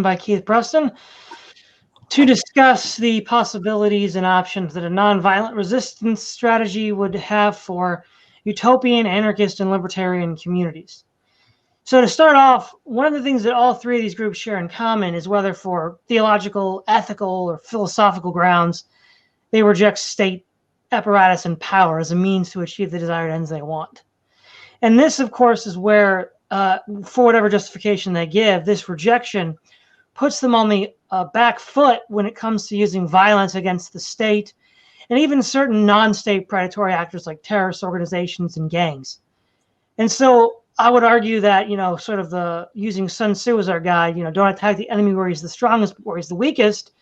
by Keith Preston to discuss the possibilities and options that a nonviolent resistance strategy would have for utopian, anarchist, and libertarian communities. So to start off, one of the things that all three of these groups share in common is whether for theological, ethical, or philosophical grounds, they reject state apparatus and power as a means to achieve the desired ends they want. And this, of course, is where, for whatever justification they give, this rejection puts them on the back foot when it comes to using violence against the state and even certain non-state predatory actors like terrorist organizations and gangs. And so I would argue that, sort of the using Sun Tzu as our guide, don't attack the enemy where he's the strongest, but where he's the weakest.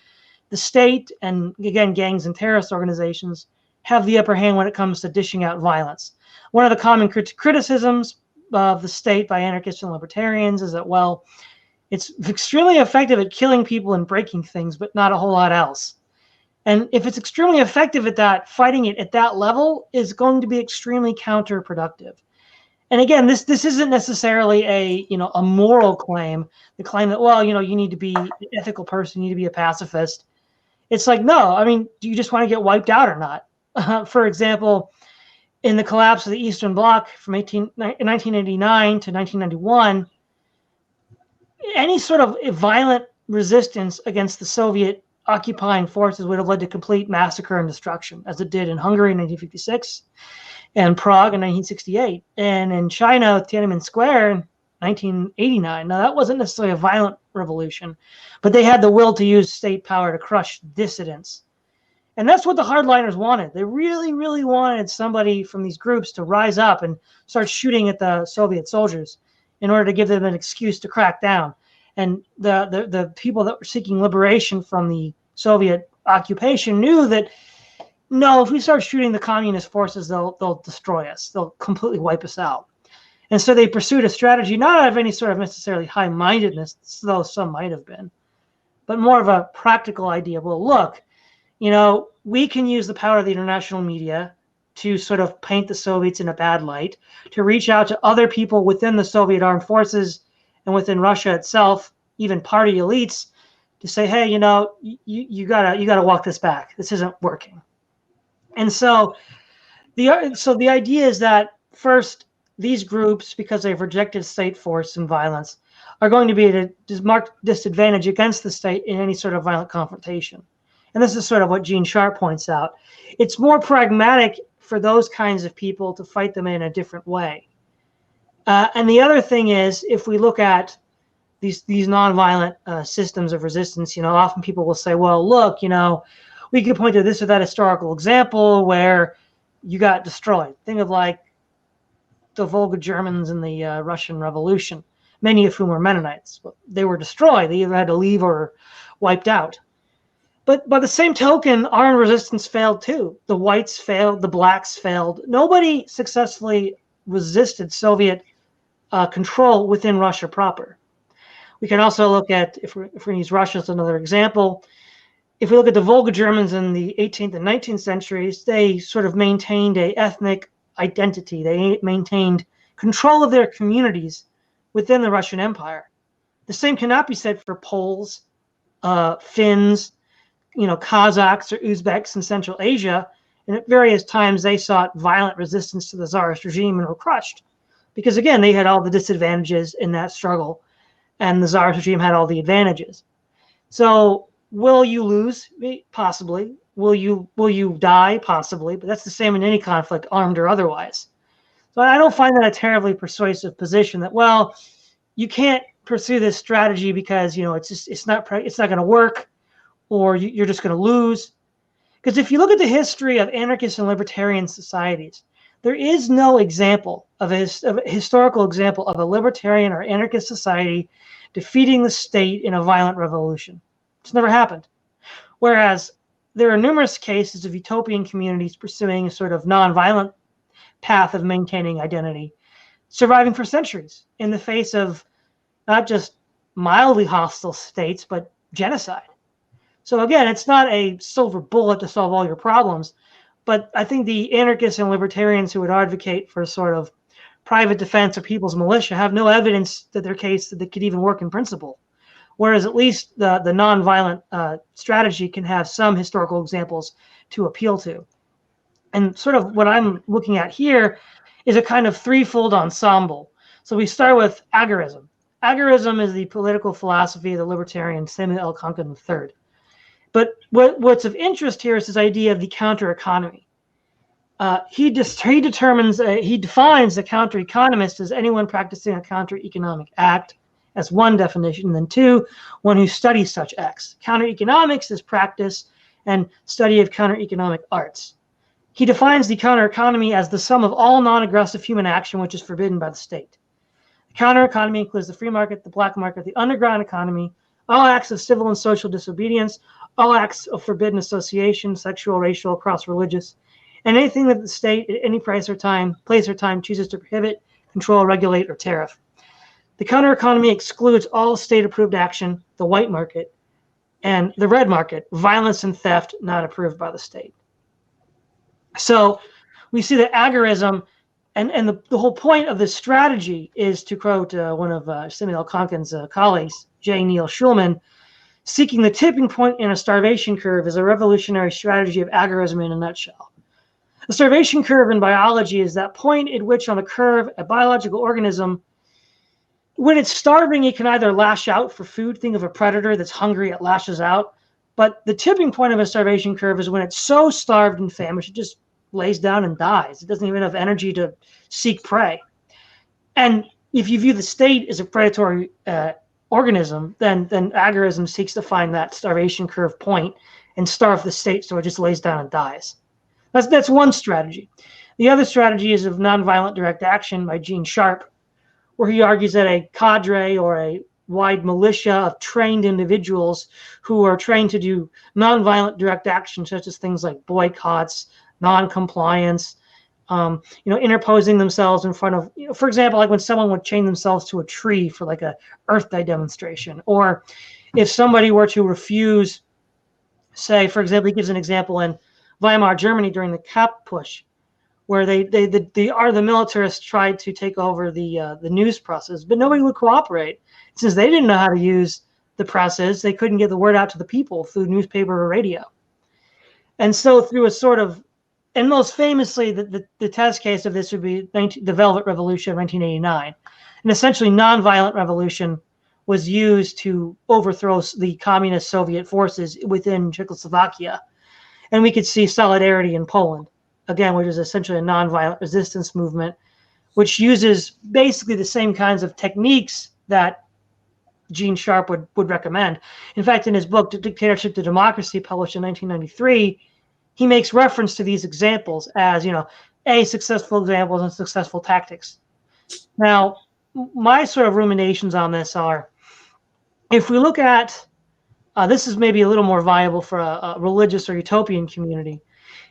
The state and, again, gangs and terrorist organizations have the upper hand when it comes to dishing out violence. One of the common criticisms of the state by anarchists and libertarians is that, well, it's extremely effective at killing people and breaking things, but not a whole lot else. And if it's extremely effective at that, fighting it at that level is going to be extremely counterproductive. And again, this isn't necessarily a moral claim, the claim that, well, you need to be an ethical person, you need to be a pacifist. It's like, no, I mean, do you just want to get wiped out or not? For example, in the collapse of the Eastern Bloc from 1989 to 1991, any sort of violent resistance against the Soviet occupying forces would have led to complete massacre and destruction, as it did in Hungary in 1956 and Prague in 1968, and in China, Tiananmen Square in 1989. Now, that wasn't necessarily a violent revolution, but they had the will to use state power to crush dissidents. And that's what the hardliners wanted. They really, really wanted somebody from these groups to rise up and start shooting at the Soviet soldiers in order to give them an excuse to crack down. And the people that were seeking liberation from the Soviet occupation knew that, no, if we start shooting the communist forces, they'll destroy us. They'll completely wipe us out. And so they pursued a strategy, not out of any sort of necessarily high-mindedness, though some might have been, but more of a practical idea. Well, look, we can use the power of the international media to sort of paint the Soviets in a bad light, to reach out to other people within the Soviet armed forces and within Russia itself, even party elites, to say, hey, you gotta walk this back. This isn't working. And so the idea is that first, these groups, because they've rejected state force and violence, are going to be at a marked disadvantage against the state in any sort of violent confrontation. And this is sort of what Gene Sharp points out. It's more pragmatic for those kinds of people to fight them in a different way. And the other thing is, if we look at these nonviolent systems of resistance, often people will say, well, look, we could point to this or that historical example where you got destroyed. Think of like the Volga Germans in the Russian Revolution, many of whom were Mennonites. They were destroyed. They either had to leave or wiped out. But by the same token, armed resistance failed too. The whites failed. The blacks failed. Nobody successfully resisted Soviet control within Russia proper. We can also look at, if we're going to use Russia as another example, if we look at the Volga Germans in the 18th and 19th centuries, they sort of maintained an ethnic identity. They maintained control of their communities within the Russian Empire. The same cannot be said for Poles, Finns, Kazakhs or Uzbeks in Central Asia. And at various times, they sought violent resistance to the Tsarist regime and were crushed. Because, again, they had all the disadvantages in that struggle, and the Tsarist regime had all the advantages. So will you lose? Possibly. Will you die? Possibly. But that's the same in any conflict, armed or otherwise. So I don't find that a terribly persuasive position that, well, you can't pursue this strategy because, it's not going to work, or you're just going to lose. Because if you look at the history of anarchist and libertarian societies, there is no example of a historical example of a libertarian or anarchist society defeating the state in a violent revolution. It's never happened. Whereas there are numerous cases of utopian communities pursuing a sort of nonviolent path of maintaining identity, surviving for centuries in the face of not just mildly hostile states, but genocide. So again, it's not a silver bullet to solve all your problems, but I think the anarchists and libertarians who would advocate for sort of private defense or people's militia have no evidence that their case that they could even work in principle. whereas at least the nonviolent strategy can have some historical examples to appeal to. And sort of what I'm looking at here is a kind of threefold ensemble. So we start with agorism. Agorism is the political philosophy of the libertarian Samuel L. Conklin III. But what's of interest here is this idea of the counter-economy. He defines the counter-economist as anyone practicing a counter-economic act as one definition, and then two, one who studies such acts. Counter-economics is practice and study of counter-economic arts. He defines the counter-economy as the sum of all non-aggressive human action which is forbidden by the state. The counter-economy includes the free market, the black market, the underground economy, all acts of civil and social disobedience, all acts of forbidden association, sexual, racial, cross-religious, and anything that the state at any place or time chooses to prohibit, control, regulate, or tariff. The counter-economy excludes all state-approved action, the white market, and the red market, violence and theft not approved by the state. So we see that agorism, and the whole point of this strategy is, to quote one of Samuel Conklin's colleagues, J. Neil Schulman, seeking the tipping point in a starvation curve is a revolutionary strategy of agorism in a nutshell. The starvation curve in biology is that point at which on the curve a biological organism, when it's starving, it can either lash out for food. Think of a predator that's hungry, it lashes out. But the tipping point of a starvation curve is when it's so starved and famished, it just lays down and dies. It doesn't even have energy to seek prey. And if you view the state as a predatory organism, then agorism seeks to find that starvation curve point and starve the state so it just lays down and dies. That's one strategy. The other strategy is of nonviolent direct action by Gene Sharp, where he argues that a cadre or a wide militia of trained individuals who are trained to do nonviolent direct action, such as things like boycotts, non-compliance, interposing themselves in front of, for example, like when someone would chain themselves to a tree for like a Earth Day demonstration, or if somebody were to refuse, say, for example, he gives an example in Weimar Germany during the Kapp push, where the militarists tried to take over the news presses, but nobody would cooperate. Since they didn't know how to use the presses, they couldn't get the word out to the people through newspaper or radio. And so through a sort of, and most famously, the test case of this would be the Velvet Revolution of 1989. An essentially nonviolent revolution was used to overthrow the communist Soviet forces within Czechoslovakia. And we could see solidarity in Poland, again, which is essentially a nonviolent resistance movement, which uses basically the same kinds of techniques that Gene Sharp would recommend. In fact, in his book, Dictatorship to Democracy, published in 1993, he makes reference to these examples as, successful examples and successful tactics. Now, my sort of ruminations on this are, if we look at, this is maybe a little more viable for a religious or utopian community,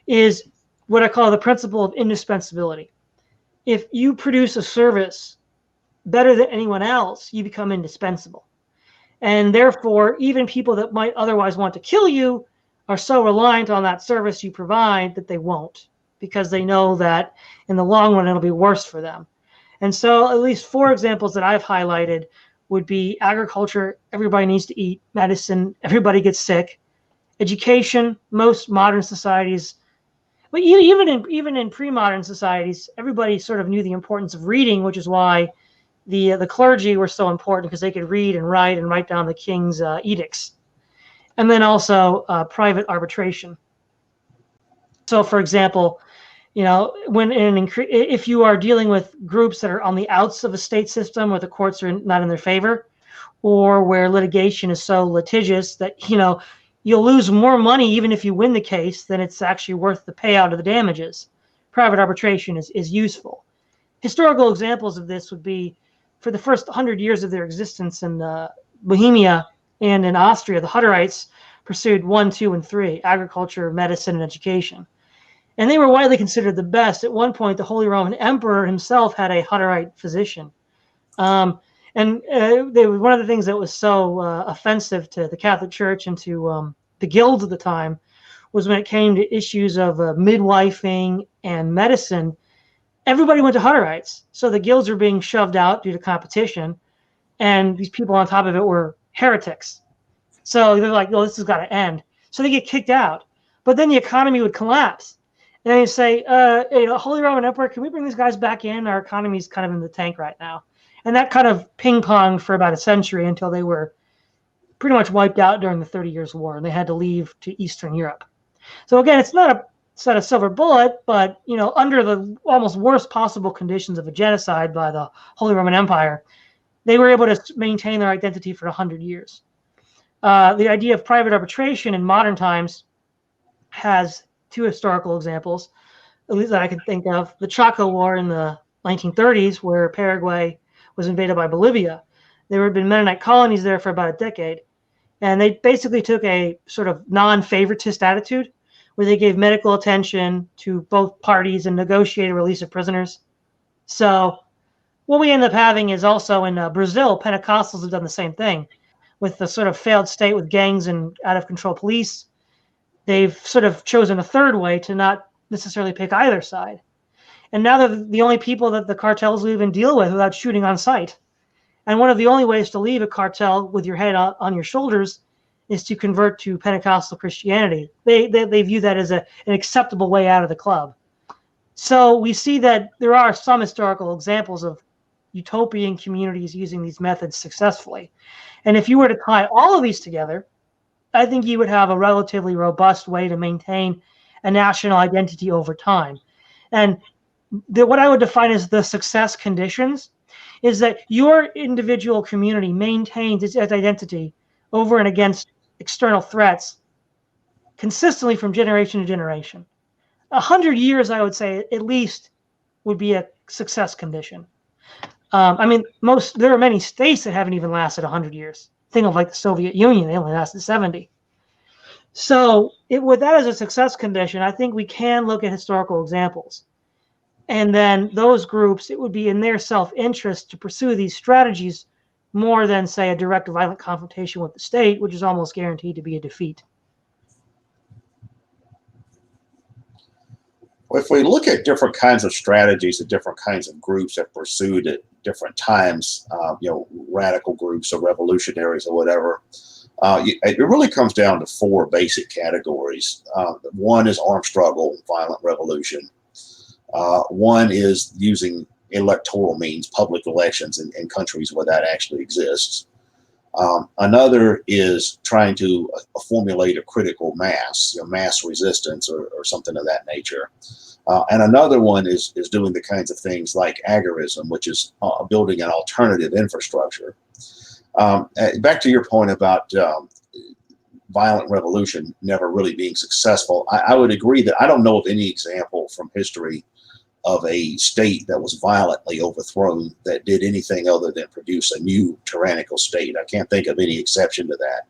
is what I call the principle of indispensability. If you produce a service better than anyone else, you become indispensable. And therefore, even people that might otherwise want to kill you are so reliant on that service you provide that they won't, because they know that in the long run, it'll be worse for them. And so at least 4 examples that I've highlighted would be agriculture, everybody needs to eat; medicine, everybody gets sick; education, most modern societies, but even in pre-modern societies, everybody sort of knew the importance of reading, which is why the clergy were so important, because they could read and write down the king's edicts. And then also private arbitration. So, for example, if you are dealing with groups that are on the outs of a state system where the courts are not in their favor, or where litigation is so litigious that you'll lose more money even if you win the case than it's actually worth the payout of the damages, private arbitration is useful. Historical examples of this would be, for the first 100 years of their existence in Bohemia and in Austria, the Hutterites pursued 1, 2, and 3, agriculture, medicine, and education. And they were widely considered the best. At one point, the Holy Roman Emperor himself had a Hutterite physician. One of the things that was so offensive to the Catholic Church and to the guilds at the time was when it came to issues of midwifing and medicine, everybody went to Hutterites. So the guilds were being shoved out due to competition. And these people on top of it were heretics. So they're like, oh, this has got to end. So they get kicked out. But then the economy would collapse. And they say, Holy Roman Emperor, can we bring these guys back in? Our economy's kind of in the tank right now. And that kind of ping-ponged for about a century until they were pretty much wiped out during the 30 Years' War, and they had to leave to Eastern Europe. So again, it's not a silver bullet, but under the almost worst possible conditions of a genocide by the Holy Roman Empire, they were able to maintain their identity for 100 years. The idea of private arbitration in modern times has two historical examples, at least that I can think of. The Chaco War in the 1930s, where Paraguay was invaded by Bolivia. There had been Mennonite colonies there for about a decade. And they basically took a sort of non-favoritist attitude where they gave medical attention to both parties and negotiated release of prisoners. So what we end up having is also in Brazil, Pentecostals have done the same thing with the sort of failed state with gangs and out-of-control police. They've sort of chosen a third way to not necessarily pick either side. And now they're the only people that the cartels will even deal with without shooting on sight. And one of the only ways to leave a cartel with your head on your shoulders is to convert to Pentecostal Christianity. They view that as an acceptable way out of the club. So we see that there are some historical examples of utopian communities using these methods successfully. And if you were to tie all of these together, I think you would have a relatively robust way to maintain a national identity over time. And what I would define as the success conditions is that your individual community maintains its identity over and against external threats consistently from generation to generation. 100 years, I would say, at least would be a success condition. There are many states that haven't even lasted 100 years. Think of like the Soviet Union, they only lasted 70. So with that as a success condition, I think we can look at historical examples. And then those groups, it would be in their self-interest to pursue these strategies more than, say, a direct violent confrontation with the state, which is almost guaranteed to be a defeat. Well, if we look at different kinds of strategies that different kinds of groups have pursued at different times, radical groups or revolutionaries or whatever, it really comes down to four basic categories. One is armed struggle, violent revolution. One is using electoral means, public elections in countries where that actually exists. Another is trying to formulate a critical mass, mass resistance or something of that nature. And another one is doing the kinds of things like agorism, which is building an alternative infrastructure. Back to your point about violent revolution never really being successful, I would agree that I don't know of any example from history of a state that was violently overthrown that did anything other than produce a new tyrannical state. I can't think of any exception to that.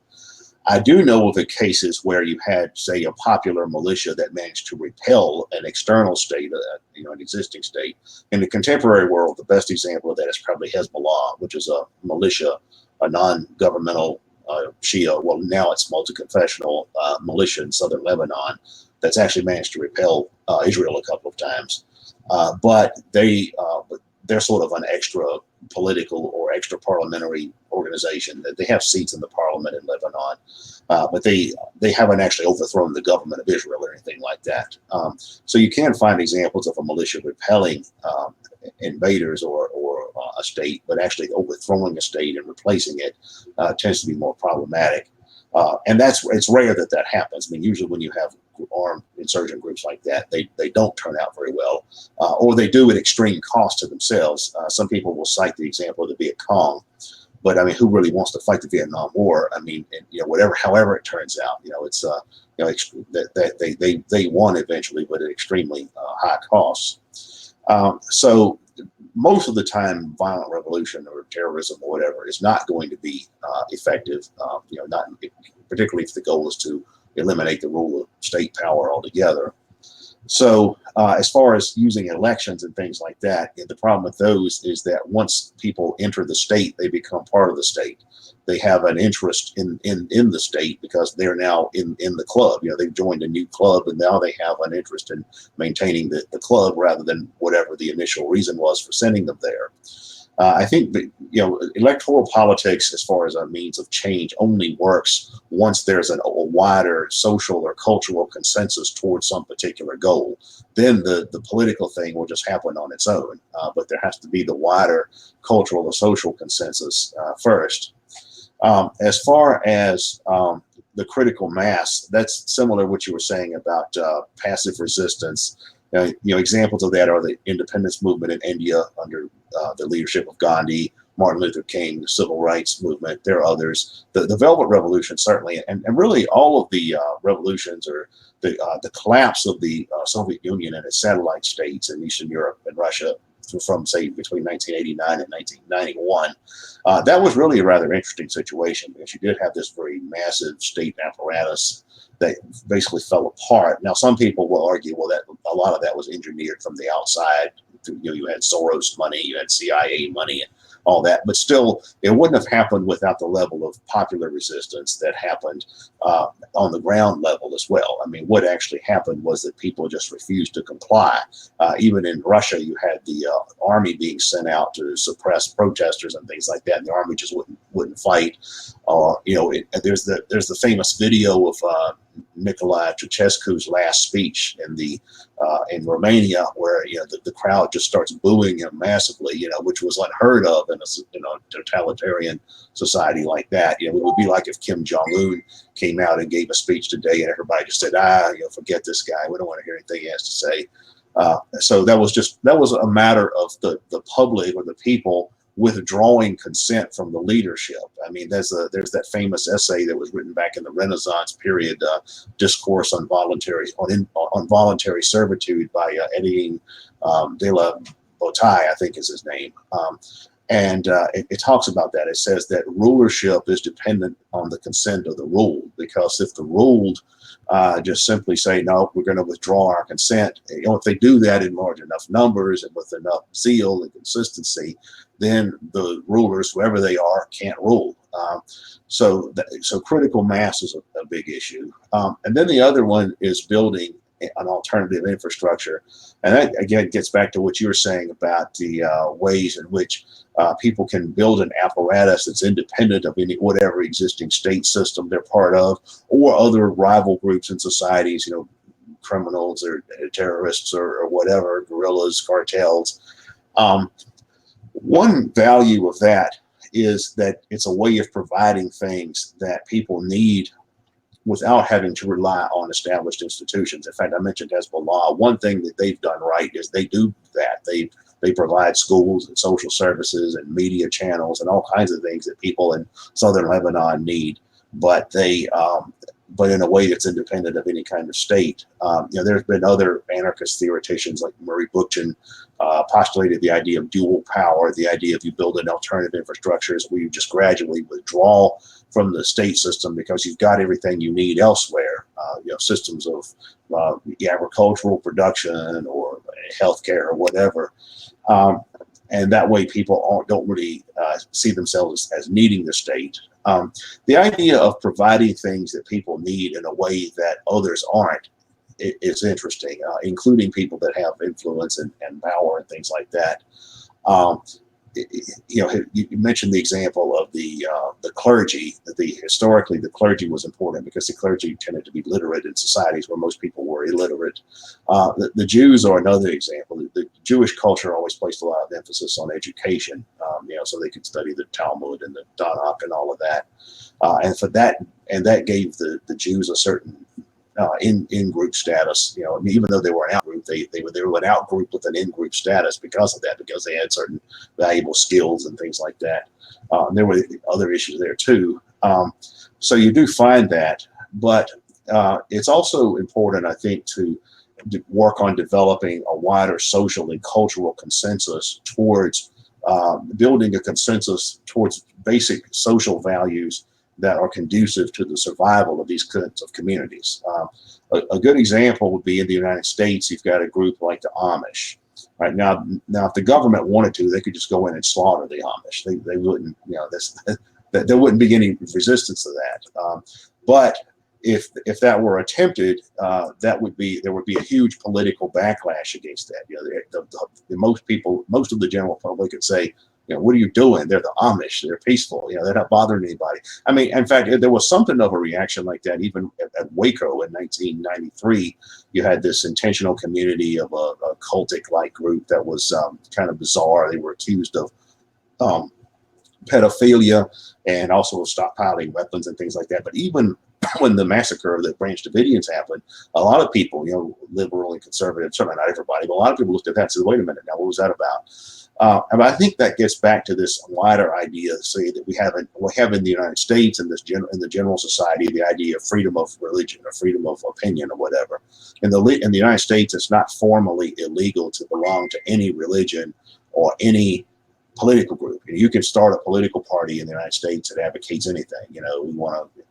I do know of the cases where you had, say, a popular militia that managed to repel an external state, an existing state. In the contemporary world, the best example of that is probably Hezbollah, which is a militia, a non-governmental Shia, well, now it's multi-confessional militia in southern Lebanon that's actually managed to repel Israel a couple of times. But they're sort of an extra political or extra parliamentary organization. They have seats in the parliament in Lebanon, but they haven't actually overthrown the government of Israel or anything like that. So you can find examples of a militia repelling invaders or a state, but actually overthrowing a state and replacing it tends to be more problematic. And it's rare that happens. I mean, usually when you have armed insurgent groups like that, they don't turn out very well, or they do at extreme cost to themselves. Some people will cite the example of the Viet Cong, but I mean, who really wants to fight the Vietnam War? I mean, however it turns out, it's that they won eventually, but at extremely high costs. So most of the time, violent revolution or terrorism or whatever is not going to be effective. Not particularly if the goal is to eliminate the rule of state power altogether. So as far as using elections and things like that, the problem with those is that once people enter the state, they become part of the state. They have an interest in the state because they're now in the club. They've joined a new club and now they have an interest in maintaining the club rather than whatever the initial reason was for sending them there. I think that, electoral politics, as far as a means of change, only works once there's a wider social or cultural consensus towards some particular goal. Then the political thing will just happen on its own. But there has to be the wider cultural or social consensus first. As far as the critical mass, that's similar to what you were saying about passive resistance. Examples of that are the independence movement in India under the leadership of Gandhi, Martin Luther King, the civil rights movement. There are others. The Velvet Revolution, certainly, and really all of the revolutions, or the collapse of the Soviet Union and its satellite states in Eastern Europe and Russia from, say, between 1989 and 1991. That was really a rather interesting situation, because you did have this very massive state apparatus that basically fell apart. Now, some people will argue, well, that a lot of that was engineered from the outside. You had Soros money, you had CIA money, and all that, but still, it wouldn't have happened without the level of popular resistance that happened on the ground level as well. I mean, what actually happened was that people just refused to comply. Even in Russia, you had the army being sent out to suppress protesters and things like that, and the army just wouldn't fight. There's the famous video of Nicolae Ceausescu's last speech in Romania, where the crowd just starts booing him massively, which was unheard of in a totalitarian society like that. It would be like if Kim Jong-un came out and gave a speech today, and everybody just said, forget this guy, we don't want to hear anything he has to say. So that was a matter of the public, or the people, withdrawing consent from the leadership. I mean, there's that famous essay that was written back in the Renaissance period, Discourse on Voluntary Servitude by Étienne de la Bataille, I think is his name. It talks about that. It says that rulership is dependent on the consent of the ruled, because if the ruled just simply say, no, we're going to withdraw our consent, if they do that in large enough numbers and with enough zeal and consistency, then the rulers, whoever they are, can't rule. So critical mass is a big issue. And then the other one is building an alternative infrastructure. And that, again, gets back to what you were saying about the ways in which people can build an apparatus that's independent of whatever existing state system they're part of, or other rival groups in societies, criminals or terrorists or whatever, guerrillas, cartels. One value of that is that it's a way of providing things that people need without having to rely on established institutions. In fact, I mentioned Hezbollah. One thing that they've done right is they do that. They provide schools and social services and media channels and all kinds of things that people in southern Lebanon need, but in a way that's independent of any kind of state. There's been other anarchist theoreticians like Murray Bookchin postulated the idea of dual power, the idea of you build an alternative infrastructures where you just gradually withdraw from the state system because you've got everything you need elsewhere, systems of agricultural production or healthcare or whatever. And that way people don't really see themselves as needing the state. The idea of providing things that people need in a way that others aren't is interesting, including people that have influence and power and things like that. You mentioned the example of the clergy. Historically, the clergy was important because the clergy tended to be literate in societies where most people were illiterate. The Jews are another example. The Jewish culture always placed a lot of emphasis on education, so they could study the Talmud and the Tanakh and all of that. And that gave the Jews a certain in-group status, even though they were an out-group, they were an out-group with an in-group status because of that, because they had certain valuable skills and things like that. And there were other issues there too. So you do find that, but it's also important, I think, to work on developing a wider social and cultural consensus towards building a consensus towards basic social values that are conducive to the survival of these kinds of communities. A good example would be in the United States. You've got a group like the Amish. Right now, if the government wanted to, they could just go in and slaughter the Amish. They wouldn't, there wouldn't be any resistance to that. But if that were attempted, there would be a huge political backlash against that. Most of the general public would say, what are you doing? They're the Amish. They're peaceful. They're not bothering anybody. I mean, in fact, there was something of a reaction like that even at Waco in 1993. You had this intentional community of a cultic-like group that was kind of bizarre. They were accused of pedophilia and also stockpiling weapons and things like that. But even when the massacre of the Branch Davidians happened, a lot of people, liberal and conservative, certainly not everybody, but a lot of people looked at that and said, wait a minute, now what was that about? And I think that gets back to this wider idea, say, that we have in the United States and in the general society, the idea of freedom of religion or freedom of opinion or whatever. In the United States, it's not formally illegal to belong to any religion or any political group. You can start a political party in the United States that advocates anything. We want to,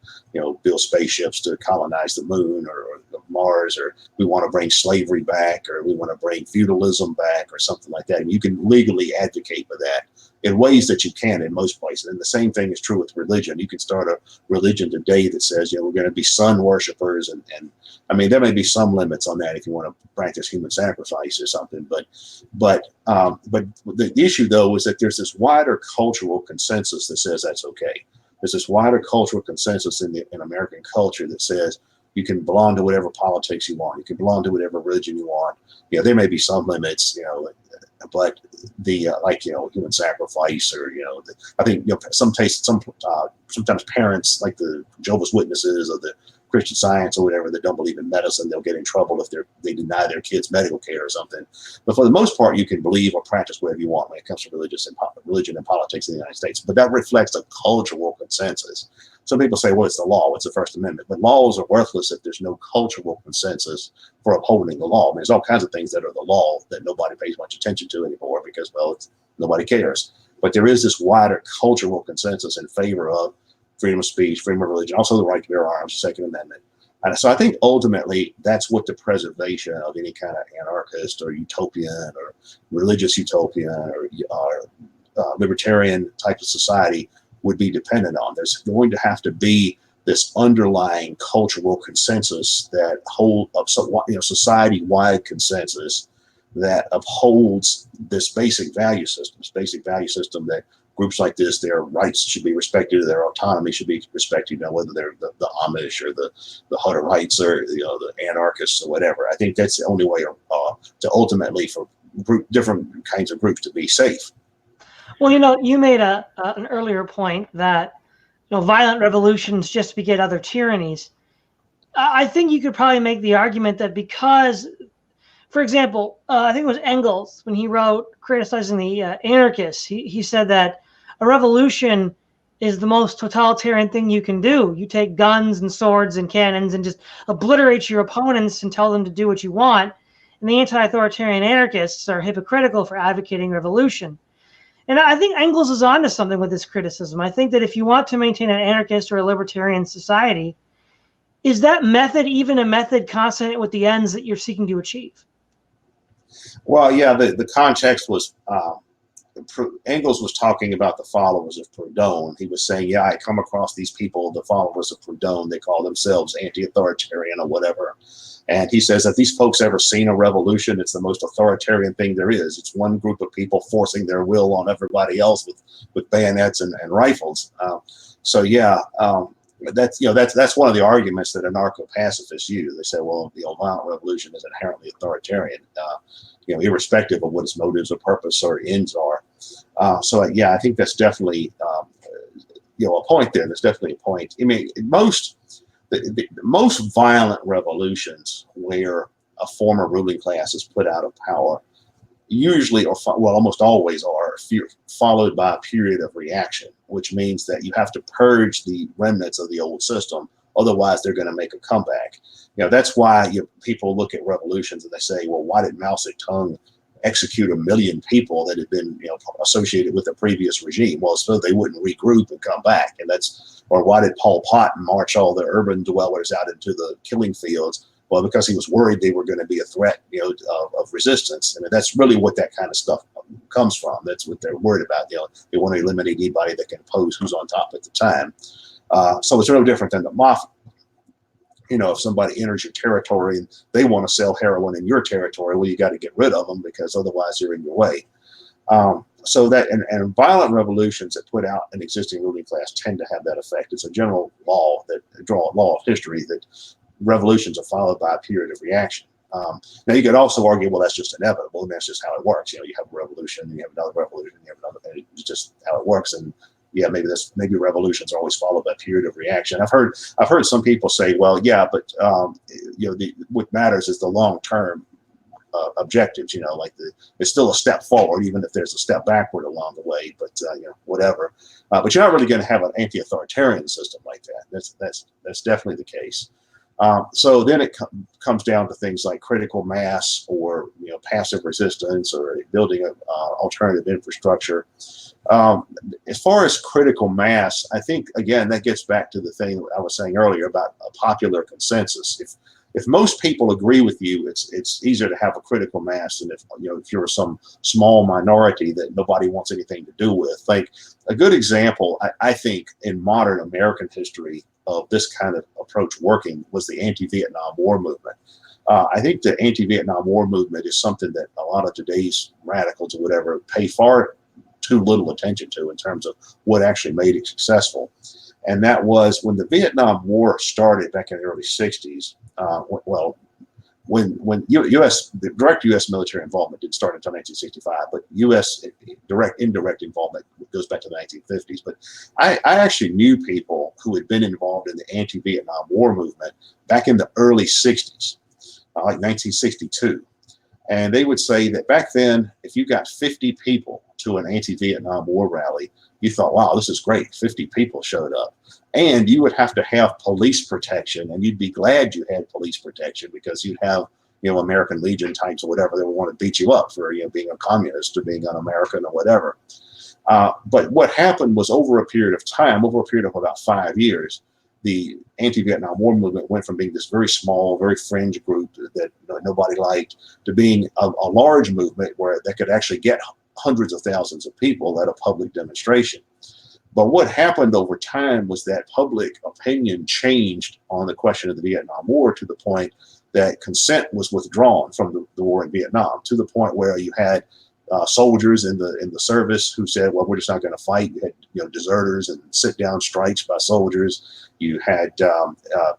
build spaceships to colonize the moon or Mars, or we want to bring slavery back, or we want to bring feudalism back, or something like that. And you can legally advocate for that in ways that you can in most places. And the same thing is true with religion. You can start a religion today that says, we're going to be sun worshipers, and I mean, there may be some limits on that if you want to practice human sacrifice or something. But the issue, though, is that there's this wider cultural consensus that says that's okay. There's this wider cultural consensus in American culture that says you can belong to whatever politics you want. You can belong to whatever religion you want. There may be some limits, but the human sacrifice, or I think sometimes parents, like the Jehovah's Witnesses or the Christian Science or whatever, that don't believe in medicine, they'll get in trouble if they deny their kids medical care or something. But for the most part, you can believe or practice whatever you want when it comes to religion and politics in the United States. But that reflects a cultural consensus. Some people say, well, it's the law, it's the First Amendment. But laws are worthless if there's no cultural consensus for upholding the law. I mean, there's all kinds of things that are the law that nobody pays much attention to anymore because, well, nobody cares. But there is this wider cultural consensus in favor of freedom of speech, freedom of religion, also the right to bear arms, the Second Amendment. And so I think ultimately that's what the preservation of any kind of anarchist or utopian or religious utopian or libertarian type of society would be dependent on. There's going to have to be this underlying cultural consensus that society-wide consensus that upholds this basic value system that groups like this, their rights should be respected, their autonomy should be respected, whether they're the Amish or the Hutterites or the anarchists or whatever. I think that's the only way to ultimately for different kinds of groups to be safe. Well, you made an earlier point that violent revolutions just beget other tyrannies. I think you could probably make the argument that because, for example, I think it was Engels, when he wrote criticizing the anarchists, he said that a revolution is the most totalitarian thing you can do. You take guns and swords and cannons and just obliterate your opponents and tell them to do what you want. And the anti-authoritarian anarchists are hypocritical for advocating revolution. And I think Engels is onto something with this criticism. I think that if you want to maintain an anarchist or a libertarian society, is that method even a method consonant with the ends that you're seeking to achieve? Well, yeah, the context was Engels was talking about the followers of Proudhon. He was saying, I come across these people, the followers of Proudhon, they call themselves anti-authoritarian or whatever. And he says, if these folks ever seen a revolution, it's the most authoritarian thing there is. It's one group of people forcing their will on everybody else with bayonets and rifles. That's one of the arguments that anarcho-pacifists use. They say, well, the violent revolution is inherently authoritarian, irrespective of what its motives or purpose or ends are. I think that's definitely a point there. There's definitely a point. I mean, the most violent revolutions where a former ruling class is put out of power usually, almost always are followed by a period of reaction, which means that you have to purge the remnants of the old system. Otherwise, they're going to make a comeback. That's why people look at revolutions and they say, well, why did Mao Zedong execute 1 million people that had been associated with the previous regime? Well, so they wouldn't regroup and come back. Or why did Pol Pot march all the urban dwellers out into the killing fields? Well, because he was worried they were going to be a threat, of resistance. I mean, that's really what that kind of stuff comes from. That's what they're worried about. They want to eliminate anybody that can oppose who's on top at the time. So it's no different than the mafia. If somebody enters your territory and they want to sell heroin in your territory, well, you got to get rid of them because otherwise they're in your way. So that and violent revolutions that put out an existing ruling class tend to have that effect. It's a general law law of history that revolutions are followed by a period of reaction. Now you could also argue, well, that's just inevitable, and that's just how it works. You have a revolution, and you have another revolution, and you have another, and it's just how it works. And yeah, maybe revolutions are always followed by a period of reaction. I've heard some people say, well, yeah, but what matters is the long term objectives. It's still a step forward, even if there's a step backward along the way. But whatever. But you're not really going to have an anti-authoritarian system like that. That's definitely the case. So then it comes down to things like critical mass, or passive resistance, or building an alternative infrastructure. As far as critical mass, I think again that gets back to the thing I was saying earlier about a popular consensus. If most people agree with you, it's easier to have a critical mass than if you're some small minority that nobody wants anything to do with. Like a good example, I think, in modern American history of this kind of approach working was the anti-Vietnam War movement. I think the anti-Vietnam War movement is something that a lot of today's radicals or whatever pay far too little attention to in terms of what actually made it successful. And that was when the Vietnam War started back in the early 60s. When the direct U.S. military involvement didn't start until 1965, but U.S. indirect involvement goes back to the 1950s. But I actually knew people who had been involved in the anti-Vietnam War movement back in the early 60s, like 1962. And they would say that back then, if you got 50 people to an anti-Vietnam War rally, you thought, wow, this is great. 50 people showed up. And you would have to have police protection, and you'd be glad you had police protection because you'd have, American Legion types or whatever that would want to beat you up for, being a communist or being un-American or whatever. But what happened was over a period of about 5 years, the anti-Vietnam War movement went from being this very small, very fringe group that nobody liked to being a large movement where they could actually get hundreds of thousands of people at a public demonstration. But what happened over time was that public opinion changed on the question of the Vietnam War to the point that consent was withdrawn from the war in Vietnam, to the point where you had soldiers in the service who said, well, we're just not going to fight. You had deserters and sit-down strikes by soldiers. You had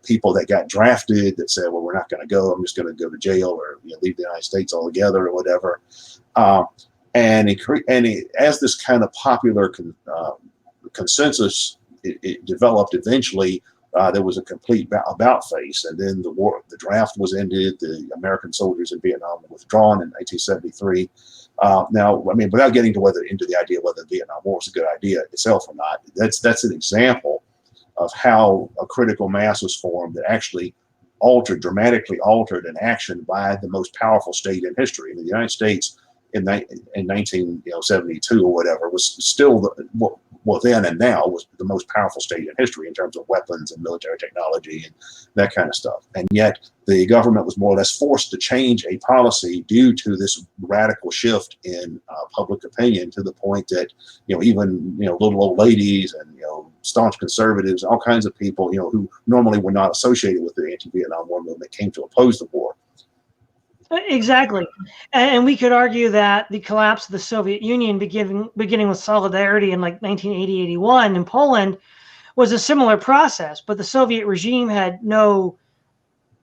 people that got drafted that said, well, we're not going to go. I'm just going to go to jail or leave the United States altogether or whatever. As this kind of popular consensus it developed, eventually there was a complete about face, and then the draft was ended. The American soldiers in Vietnam were withdrawn in 1973. Now, without getting into the idea whether the Vietnam War was a good idea itself or not, that's an example of how a critical mass was formed that actually dramatically altered an action by the most powerful state in history. In the United States in 1972 or whatever was still then and now was the most powerful state in history in terms of weapons and military technology and that kind of stuff. And yet the government was more or less forced to change a policy due to this radical shift in public opinion, to the point that even little old ladies and staunch conservatives, all kinds of people who normally were not associated with the anti-Vietnam War movement came to oppose the war. Exactly. And we could argue that the collapse of the Soviet Union, beginning with solidarity in like 1980-81 in Poland, was a similar process. But the Soviet regime had no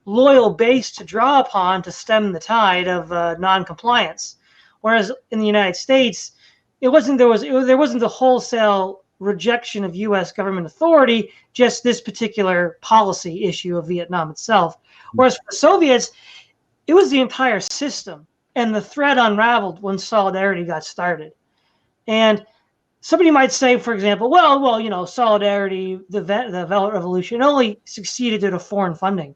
loyal base to draw upon to stem the tide of non-compliance. Whereas in the United States, there wasn't the wholesale rejection of U.S. government authority, just this particular policy issue of Vietnam itself. Whereas for the Soviets, it was the entire system, and the thread unraveled when solidarity got started. And somebody might say, for example, well, solidarity, the Velvet Revolution only succeeded due to foreign funding.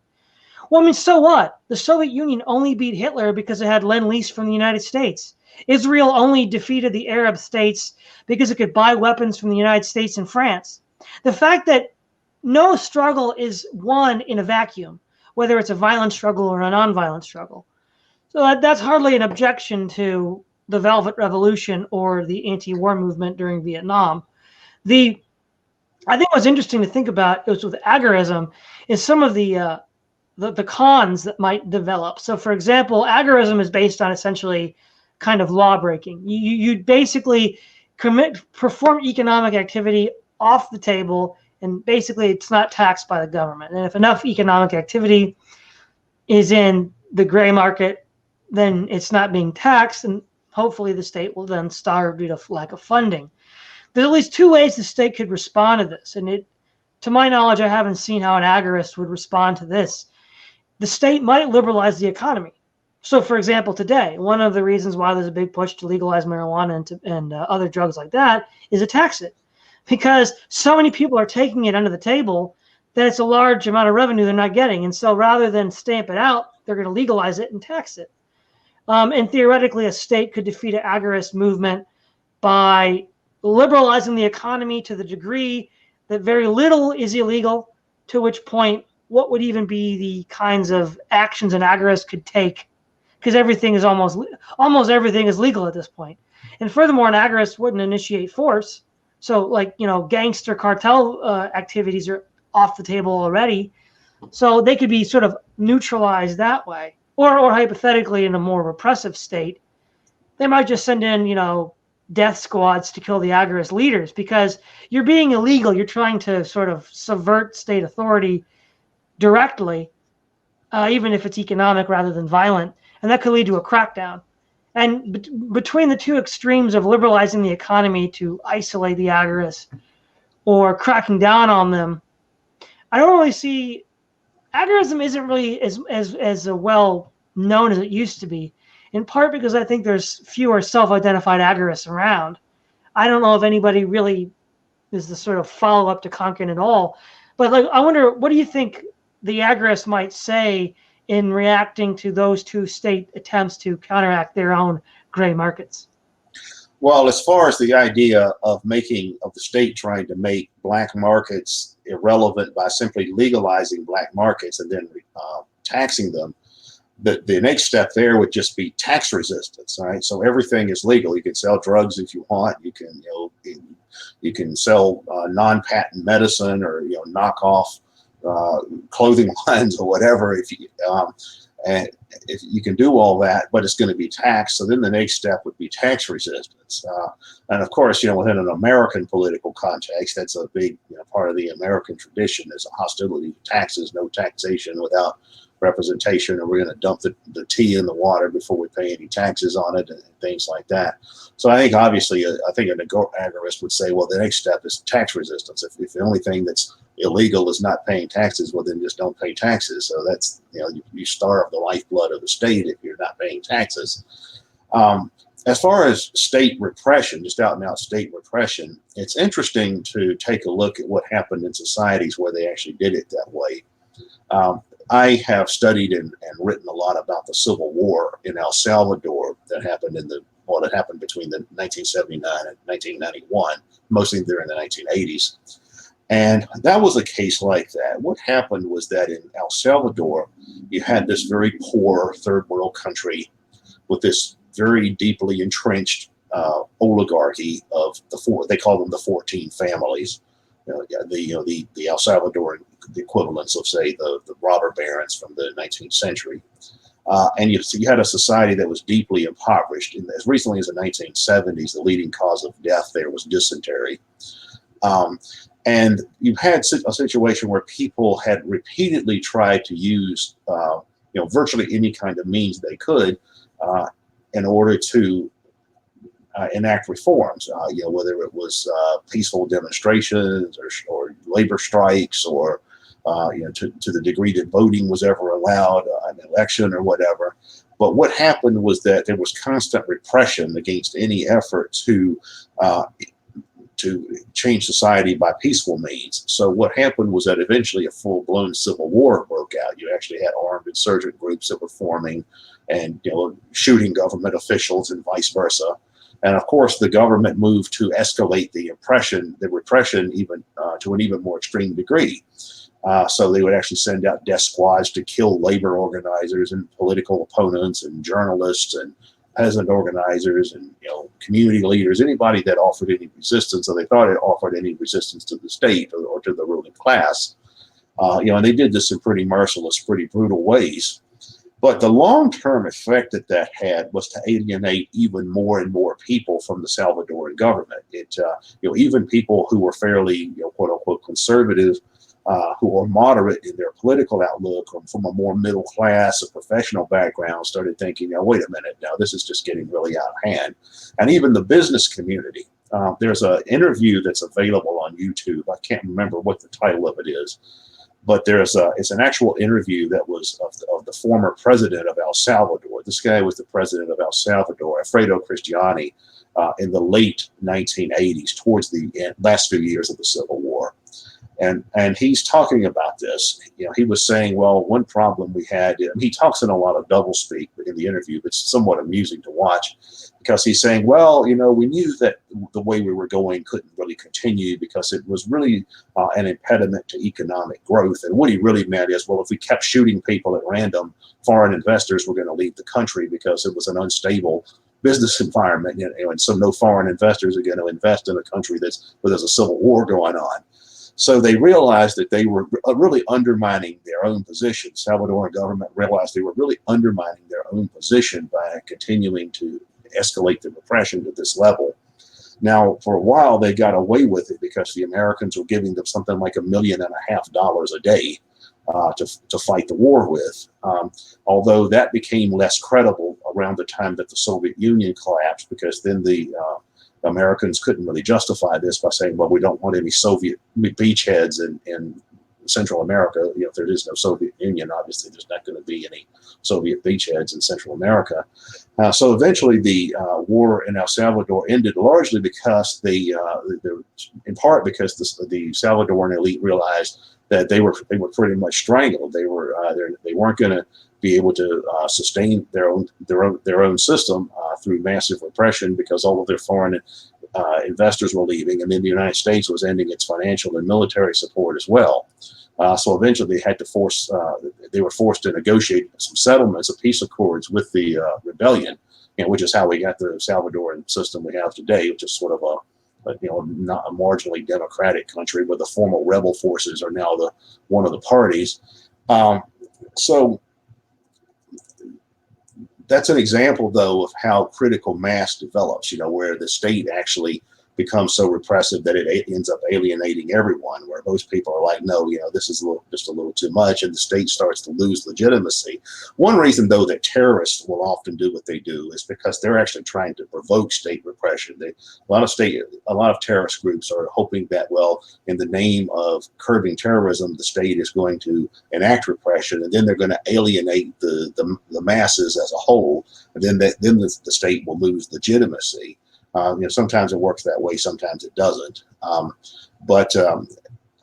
Well, so what? The Soviet Union only beat Hitler because it had Lend-Lease from the United States. Israel only defeated the Arab states because it could buy weapons from the United States and France. The fact that no struggle is won in a vacuum, whether it's a violent struggle or a non-violent struggle. So that's hardly an objection to the Velvet Revolution or the anti-war movement during Vietnam. I think what's interesting to think about is with agorism is some of the cons that might develop. So, for example, agorism is based on essentially kind of law breaking. You basically perform economic activity off the table, and basically it's not taxed by the government. And if enough economic activity is in the gray market, then it's not being taxed, and hopefully the state will then starve due to lack of funding. There's at least two ways the state could respond to this, and to my knowledge, I haven't seen how an agorist would respond to this. The state might liberalize the economy. So, for example, today, one of the reasons why there's a big push to legalize marijuana and other drugs like that is to tax it, because so many people are taking it under the table that it's a large amount of revenue they're not getting. And so rather than stamp it out, they're going to legalize it and tax it. And theoretically, a state could defeat an agorist movement by liberalizing the economy to the degree that very little is illegal, to which point what would even be the kinds of actions an agorist could take, because everything is almost everything is legal at this point. And furthermore, an agorist wouldn't initiate force. So like, gangster cartel activities are off the table already. So they could be sort of neutralized that way. Or hypothetically, in a more repressive state, they might just send in, death squads to kill the agorist leaders, because you're being illegal. You're trying to sort of subvert state authority directly, even if it's economic rather than violent. And that could lead to a crackdown. And between the two extremes of liberalizing the economy to isolate the agorists or cracking down on them, I don't really see, agorism isn't really as well known as it used to be, in part because I think there's fewer self-identified agorists around. I don't know if anybody really is the sort of follow-up to Conkin at all. But I wonder, what do you think the agorists might say in reacting to those two state attempts to counteract their own gray markets? Well, as far as the idea of the state trying to make black markets irrelevant by simply legalizing black markets and then taxing them, the next step there would just be tax resistance. Right? So everything is legal. You can sell drugs if you want. You can sell non-patent medicine, or knock off clothing lines or whatever. And if you can do all that, but it's going to be taxed. So then the next step would be tax resistance. And of course, within an American political context, that's a big part of the American tradition, is a hostility to taxes, no taxation without representation, or we're going to dump the tea in the water before we pay any taxes on it, and things like that. So I think obviously, an agorist would say, well, the next step is tax resistance. If the only thing that's illegal is not paying taxes, well, then just don't pay taxes. So that's, you starve the lifeblood of the state if you're not paying taxes. As far as state repression, just out and out state repression, it's interesting to take a look at what happened in societies where they actually did it that way. I have studied and written a lot about the Civil War in El Salvador that happened that happened between the 1979 and 1991, mostly during the 1980s. And that was a case like that. What happened was that in El Salvador, you had this very poor third world country with this very deeply entrenched oligarchy of they call them the 14 families. The El Salvadoran, the equivalents of, say, the robber barons from the 19th century. And you had a society that was deeply impoverished. As recently as the 1970s, the leading cause of death there was dysentery. And you had a situation where people had repeatedly tried to use virtually any kind of means they could in order to enact reforms, whether it was peaceful demonstrations or labor strikes, or to the degree that voting was ever allowed, an election or whatever. But what happened was that there was constant repression against any effort to change society by peaceful means. So what happened was that eventually a full-blown civil war broke out. You actually had armed insurgent groups that were forming and shooting government officials and vice versa. And of course, the government moved to escalate the repression even to an even more extreme degree. So they would actually send out death squads to kill labor organizers and political opponents and journalists and peasant organizers and community leaders, anybody that offered any resistance, or they thought it offered any resistance to the state or to the ruling class. And they did this in pretty merciless, pretty brutal ways. But the long-term effect that that had was to alienate even more and more people from the Salvadoran government. It, even people who were fairly, quote unquote, conservative, who were moderate in their political outlook, or from a more middle class or professional background, started thinking, wait a minute, now this is just getting really out of hand. And even the business community. There's an interview that's available on YouTube. I can't remember what the title of it is, but it's an actual interview that was of the former president of El Salvador. This guy was the president of El Salvador, Alfredo Cristiani, in the late 1980s, towards the last few years of the Civil War. And he's talking about this. He was saying, well, one problem we had, he talks in a lot of doublespeak in the interview, but it's somewhat amusing to watch, because he's saying, well, we knew that the way we were going couldn't really continue because it was really an impediment to economic growth. And what he really meant is, well, if we kept shooting people at random, foreign investors were going to leave the country because it was an unstable business environment, and so no foreign investors are going to invest in a country where there's a civil war going on. So they realized that they were really undermining their own position. Salvadoran government realized they were really undermining their own position by continuing to escalate the repression to this level. Now, for a while, they got away with it because the Americans were giving them something like $1.5 million a day to fight the war with. Although that became less credible around the time that the Soviet Union collapsed, because then the Americans couldn't really justify this by saying, well, we don't want any Soviet beachheads in Central America. If there is no Soviet Union, obviously there's not going to be any Soviet beachheads in Central America. So eventually the war in El Salvador ended largely because in part because the Salvadoran elite realized that they were pretty much strangled. They weren't going to be able to sustain their own system through massive repression, because all of their foreign investors were leaving, and then the United States was ending its financial and military support as well. So eventually they were forced to negotiate some settlements, some peace accords with the rebellion, which is how we got the Salvadoran system we have today, which is sort of not a marginally democratic country where the formal rebel forces are now one of the parties. So that's an example, though, of how critical mass develops, where the state actually becomes so repressive that it ends up alienating everyone, where most people are like, no, this is just a little too much, and the state starts to lose legitimacy. One reason, though, that terrorists will often do what they do is because they're actually trying to provoke state repression. A lot of terrorist groups are hoping that, well, in the name of curbing terrorism, the state is going to enact repression, and then they're going to alienate the masses as a whole, and then the state will lose legitimacy. Sometimes it works that way, sometimes it doesn't. But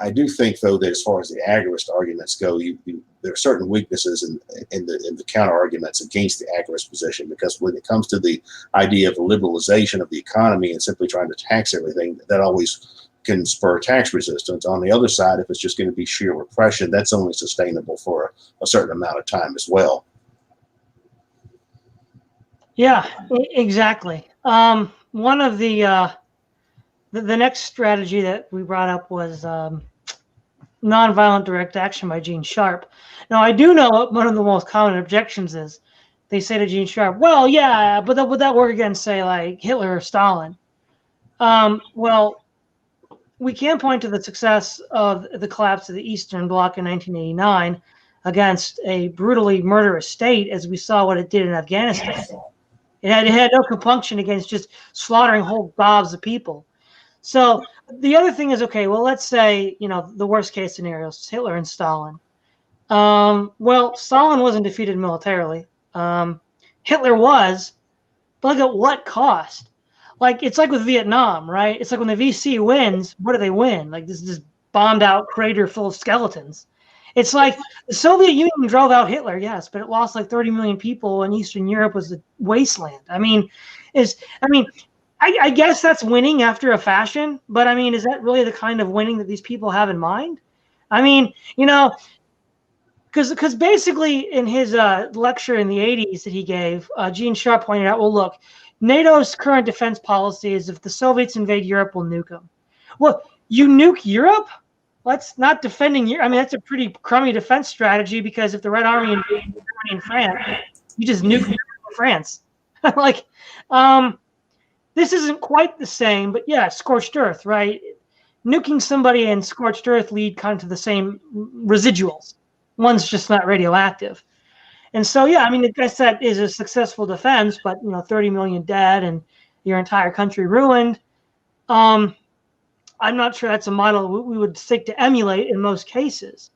I do think, though, that as far as the agorist arguments go, there are certain weaknesses in the counter arguments against the agorist position, because when it comes to the idea of liberalization of the economy and simply trying to tax everything, that always can spur tax resistance. On the other side, if it's just going to be sheer repression, that's only sustainable for a certain amount of time as well. Yeah, exactly. One of the next strategy that we brought up was nonviolent direct action by Gene Sharp. Now, I do know one of the most common objections is they say to Gene Sharp, well, yeah, but would that work against, say, like Hitler or Stalin? Well, we can point to the success of the collapse of the Eastern Bloc in 1989 against a brutally murderous state, as we saw what it did in Afghanistan. It had no compunction against just slaughtering whole gobs of people. So the other thing is, okay, well, let's say, the worst case scenario is Hitler and Stalin. Well, Stalin wasn't defeated militarily. Hitler was, but look at what cost. It's like with Vietnam, right? It's like when the VC wins, what do they win? Like this bombed out crater full of skeletons. It's like the Soviet Union drove out Hitler, yes, but it lost like 30 million people, and Eastern Europe was a wasteland. I guess that's winning after a fashion, but is that really the kind of winning that these people have in mind? Because basically in his lecture in the 80s that he gave, Gene Sharp pointed out, well, look, NATO's current defense policy is if the Soviets invade Europe, we'll nuke them. Well, you nuke Europe? that's not defending your. I mean, that's a pretty crummy defense strategy, because if the Red Army invaded Germany and France, you just nuke France. Like, this isn't quite the same, but yeah, scorched earth, right? Nuking somebody and scorched earth lead kind of to the same residuals. One's just not radioactive. And so, yeah, I mean, I guess that is a successful defense, but, 30 million dead and your entire country ruined. I'm not sure that's a model we would seek to emulate in most cases.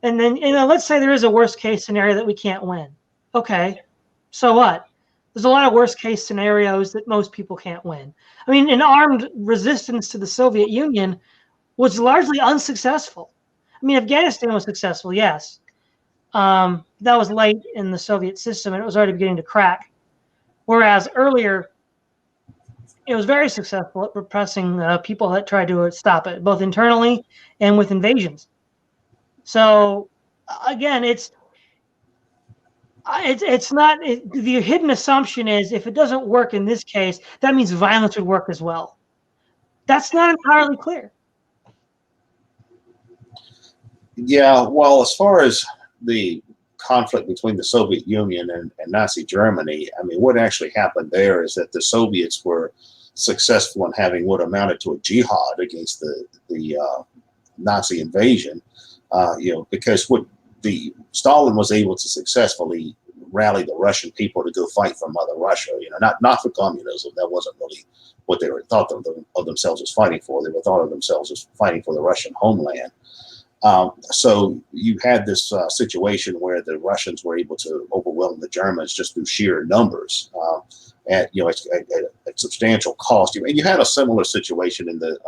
And then, let's say there is a worst case scenario that we can't win. Okay, so what? There's a lot of worst case scenarios that most people can't win. I mean, an armed resistance to the Soviet Union was largely unsuccessful. I mean, Afghanistan was successful, yes. That was late in the Soviet system, and it was already beginning to crack. Whereas earlier, it was very successful at repressing people that tried to stop it, both internally and with invasions. So, again, it's not the hidden assumption is if it doesn't work in this case, that means violence would work as well. That's not entirely clear. Yeah, well, as far as the conflict between the Soviet Union and Nazi Germany, I mean, what actually happened there is that the Soviets were successful in having what amounted to a jihad against the Nazi invasion, because what Stalin was able to successfully rally the Russian people to go fight for Mother Russia, not for communism. That wasn't really what they thought of themselves as fighting for. They were thought of themselves as fighting for the Russian homeland. So you had this situation where the Russians were able to overwhelm the Germans just through sheer numbers, at substantial cost. And you had a similar situation in the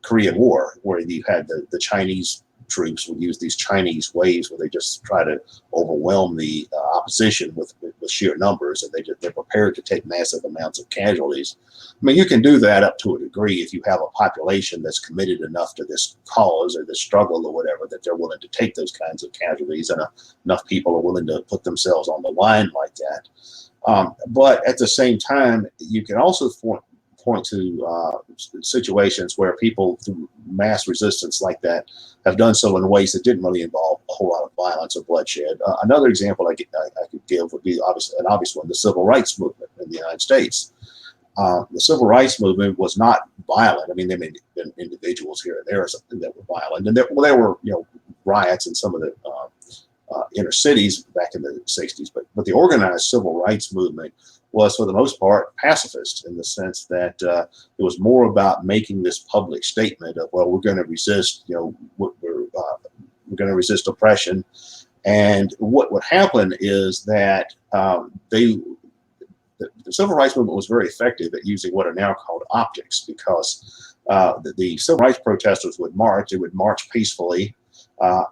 Korean War, where you had the Chinese troops would use these Chinese waves where they just try to overwhelm the opposition with sheer numbers, and they're prepared to take massive amounts of casualties. I mean, you can do that up to a degree if you have a population that's committed enough to this cause or this struggle or whatever that they're willing to take those kinds of casualties, and enough people are willing to put themselves on the line like that. But at the same time, you can also point to situations where people through mass resistance like that have done so in ways that didn't really involve a whole lot of violence or bloodshed. Another example I could give would be an obvious one: the Civil Rights Movement in the United States. The Civil Rights Movement was not violent. I mean, there may have been individuals here and there or something that were violent, and there were riots in some of the inner cities back in the 60s, but the organized civil rights movement was, for the most part, pacifist, in the sense that it was more about making this public statement of, well, we're going to resist, we're going to resist oppression. And what would happen is that the civil rights movement was very effective at using what are now called optics, because the civil rights protesters would march. They would march peacefully.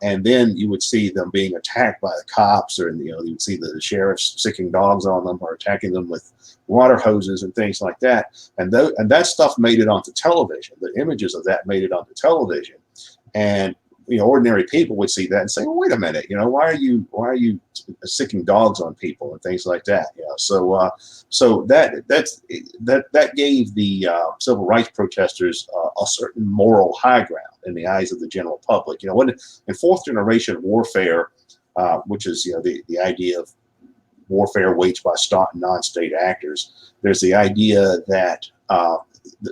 And then you would see them being attacked by the cops, or you would see the sheriffs sicking dogs on them or attacking them with water hoses and things like that. And that stuff made it onto television. The images of that made it onto television, and ordinary people would see that and say, well, wait a minute, why are you sicking dogs on people and things like that? So that gave the civil rights protesters a certain moral high ground in the eyes of the general public. When in fourth generation warfare, which is the idea of warfare waged by non-state actors, there's the idea that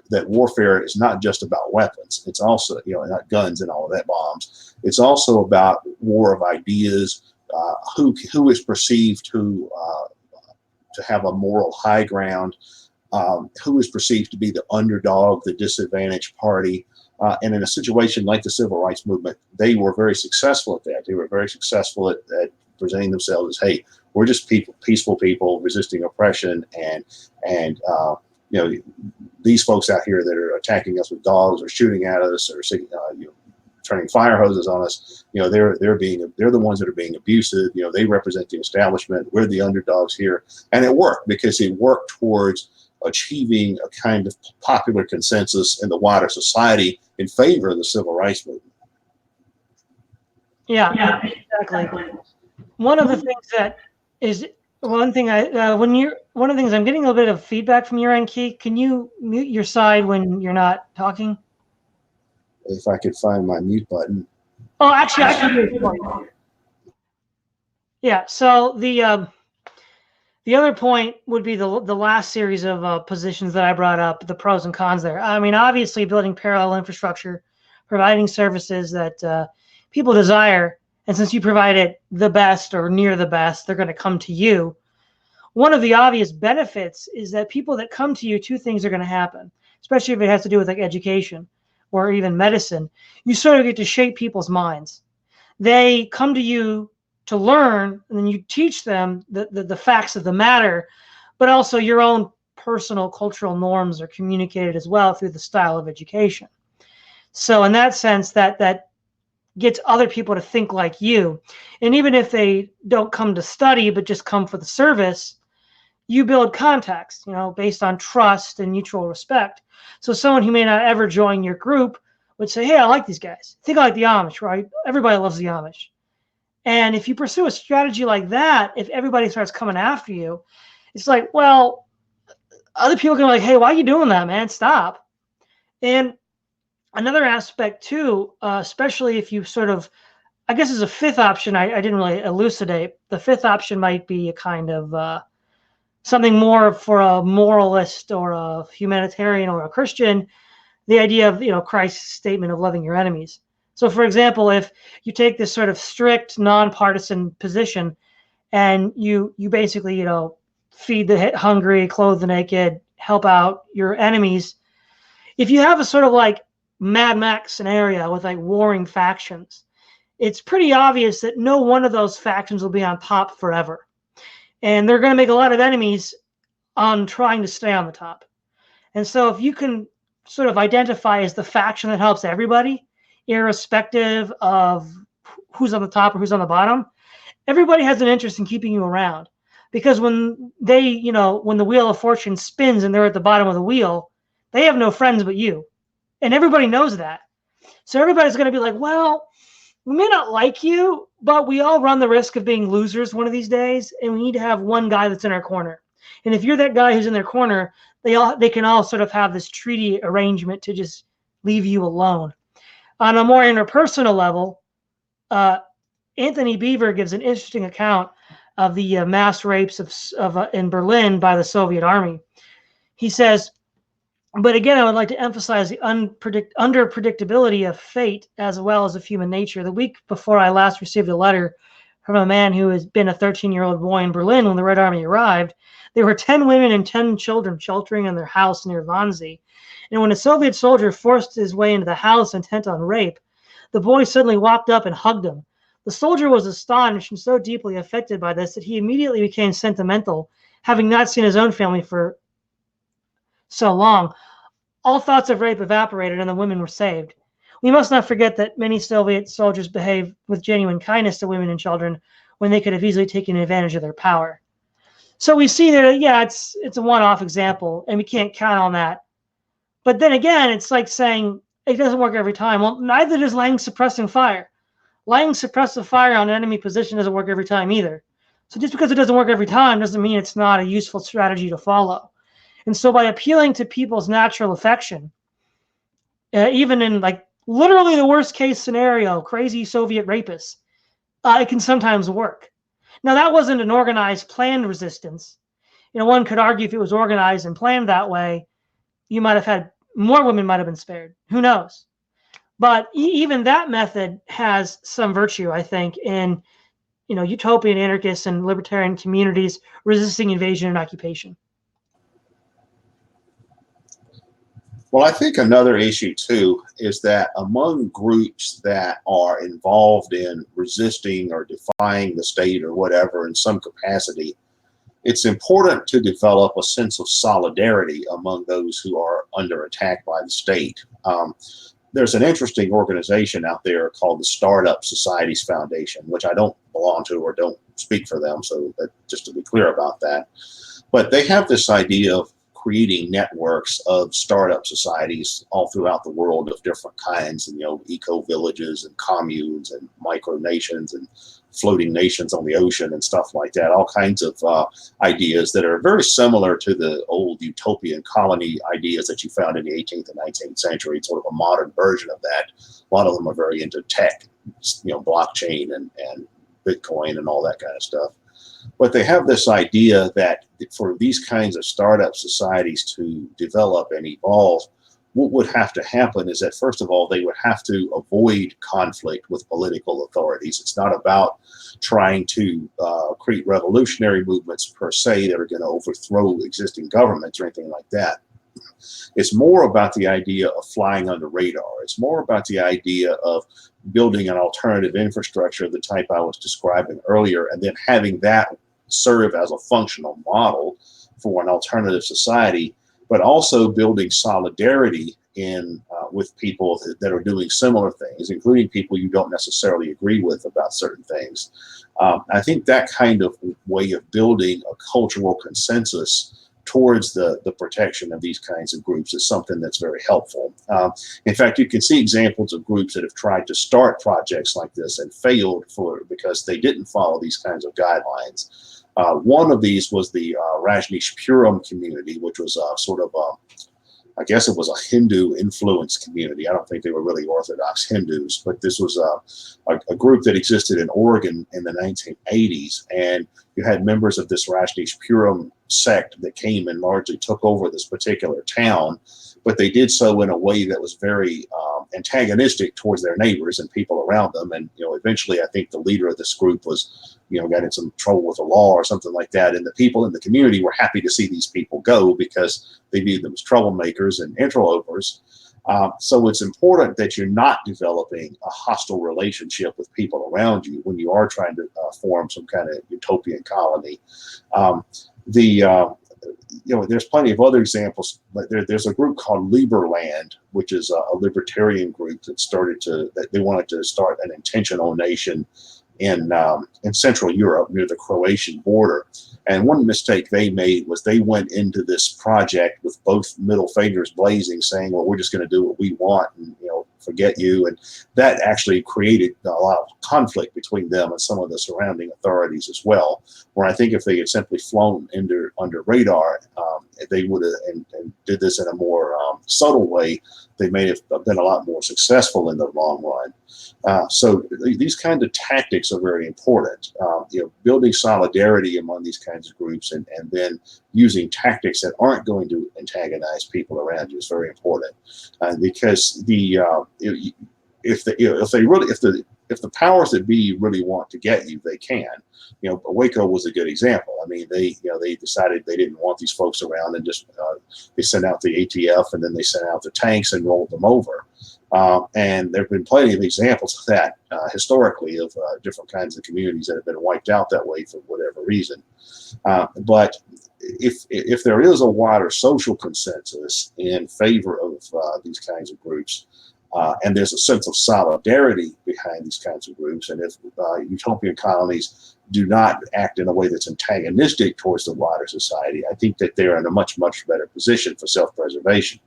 that warfare is not just about weapons. It's also, not guns and all of that, bombs. It's also about war of ideas, who is perceived to have a moral high ground, who is perceived to be the underdog, the disadvantaged party. And in a situation like the civil rights movement, they were very successful at that. They were very successful at presenting themselves as, hey, we're just peaceful people resisting oppression, and these folks out here that are attacking us with dogs or shooting at us or turning fire hoses on us, they're the ones that are being abusive. They represent the establishment. We're the underdogs here, and it worked because it worked towards achieving a kind of popular consensus in the wider society in favor of the civil rights movement. Yeah, exactly. One of the things I'm getting a little bit of feedback from your end, Keith. Can you mute your side when you're not talking? If I could find my mute button. Oh, actually, I can do it for you. Yeah. So the other point would be the last series of positions that I brought up, the pros and cons there. I mean, obviously, building parallel infrastructure, providing services that people desire, and since you provide it the best or near the best, they're going to come to you. One of the obvious benefits is that people that come to you, two things are going to happen, especially if it has to do with like education or even medicine. You sort of get to shape people's minds. They come to you to learn, and then you teach them the facts of the matter, but also your own personal cultural norms are communicated as well through the style of education. So in that sense, that gets other people to think like you. And even if they don't come to study, but just come for the service, you build contacts, based on trust and mutual respect. So someone who may not ever join your group would say, hey, I like these guys. I think I like the Amish, right? Everybody loves the Amish. And if you pursue a strategy like that, if everybody starts coming after you, it's like, well, other people can be like, hey, why are you doing that, man? Stop. And another aspect too, especially if you sort of, I guess as a fifth option, I didn't really elucidate. The fifth option might be a kind of something more for a moralist or a humanitarian or a Christian, the idea of, Christ's statement of loving your enemies. So for example, if you take this sort of strict nonpartisan position and you basically, feed the hungry, clothe the naked, help out your enemies, if you have a sort of like Mad Max scenario with like warring factions, it's pretty obvious that no one of those factions will be on top forever. And they're going to make a lot of enemies on trying to stay on the top. And so if you can sort of identify as the faction that helps everybody, irrespective of who's on the top or who's on the bottom, everybody has an interest in keeping you around. Because when they, when the wheel of fortune spins and they're at the bottom of the wheel, they have no friends but you. And everybody knows that. So everybody's going to be like, well, we may not like you, but we all run the risk of being losers one of these days, and we need to have one guy that's in our corner. And if you're that guy who's in their corner, they can all sort of have this treaty arrangement to just leave you alone. On a more interpersonal level, Anthony Beaver gives an interesting account of the mass rapes in Berlin by the Soviet army. He says, but again, I would like to emphasize the underpredictability of fate as well as of human nature. The week before I last received a letter from a man who has been a 13-year-old boy in Berlin when the Red Army arrived, there were 10 women and 10 children sheltering in their house near Wannsee. And when a Soviet soldier forced his way into the house intent on rape, the boy suddenly walked up and hugged him. The soldier was astonished and so deeply affected by this that he immediately became sentimental, having not seen his own family for so long. All thoughts of rape evaporated and the women were saved. We must not forget that many Soviet soldiers behaved with genuine kindness to women and children when they could have easily taken advantage of their power. So we see that, yeah, it's a one-off example, and we can't count on that. But then again, it's like saying it doesn't work every time. Well, neither does laying suppressing fire. Laying suppressive fire on an enemy position doesn't work every time either. So just because it doesn't work every time doesn't mean it's not a useful strategy to follow. And so by appealing to people's natural affection, even in like literally the worst case scenario, crazy Soviet rapists, it can sometimes work. Now, that wasn't an organized, planned resistance. One could argue if it was organized and planned that way, you might have had more women might have been spared. Who knows? But even that method has some virtue, I think, in utopian, anarchist, and libertarian communities resisting invasion and occupation. Well, I think another issue, too, is that among groups that are involved in resisting or defying the state or whatever in some capacity, it's important to develop a sense of solidarity among those who are under attack by the state. There's an interesting organization out there called the Startup Societies Foundation, which I don't belong to or don't speak for them, so just to be clear about that. But they have this idea of creating networks of startup societies all throughout the world of different kinds, and eco villages and communes and micronations and floating nations on the ocean and stuff like that. All kinds of ideas that are very similar to the old utopian colony ideas that you found in the 18th and 19th century. It's sort of a modern version of that. A lot of them are very into tech, blockchain and Bitcoin and all that kind of stuff. But they have this idea that for these kinds of startup societies to develop and evolve, what would have to happen is that, first of all, they would have to avoid conflict with political authorities. It's not about trying to create revolutionary movements per se that are going to overthrow existing governments or anything like that. It's more about the idea of flying under radar. It's more about the idea of building an alternative infrastructure of the type I was describing earlier, and then having that serve as a functional model for an alternative society, but also building solidarity with people that are doing similar things, including people you don't necessarily agree with about certain things. I think that kind of way of building a cultural consensus towards the protection of these kinds of groups is something that's very helpful. In fact, you can see examples of groups that have tried to start projects like this and failed because they didn't follow these kinds of guidelines. One of these was the Rajneeshpuram community, which was sort of I guess it was a Hindu influenced community. I don't think they were really Orthodox Hindus, but this was a group that existed in Oregon in the 1980s. And you had members of this Rajneeshpuram sect that came and largely took over this particular town, but they did so in a way that was very antagonistic towards their neighbors and people around them. And eventually, I think the leader of this group was got in some trouble with the law or something like that. And the people in the community were happy to see these people go because they viewed them as troublemakers and interlopers. So it's important that you're not developing a hostile relationship with people around you when you are trying to form some kind of utopian colony. There's plenty of other examples. There's a group called Liberland, which is a libertarian group that they wanted to start an intentional nation in Central Europe near the Croatian border. And one mistake they made was they went into this project with both middle fingers blazing, saying, well, we're just going to do what we want and forget you. And that actually created a lot of conflict between them and some of the surrounding authorities as well, where I think if they had simply flown under radar, they would have and did this in a more subtle way, they may have been a lot more successful in the long run. So these kinds of tactics are very important. Building solidarity among these kinds of groups and then using tactics that aren't going to antagonize people around you is very important. Because if the powers that be really want to get you, they can. Waco was a good example. I mean, they decided they didn't want these folks around and just they sent out the ATF and then they sent out the tanks and rolled them over. And there have been plenty of examples of that historically of different kinds of communities that have been wiped out that way for whatever reason. But if there is a wider social consensus in favor of these kinds of groups, and there's a sense of solidarity behind these kinds of groups, and if utopian colonies do not act in a way that's antagonistic towards the wider society, I think that they're in a much, much better position for self-preservation.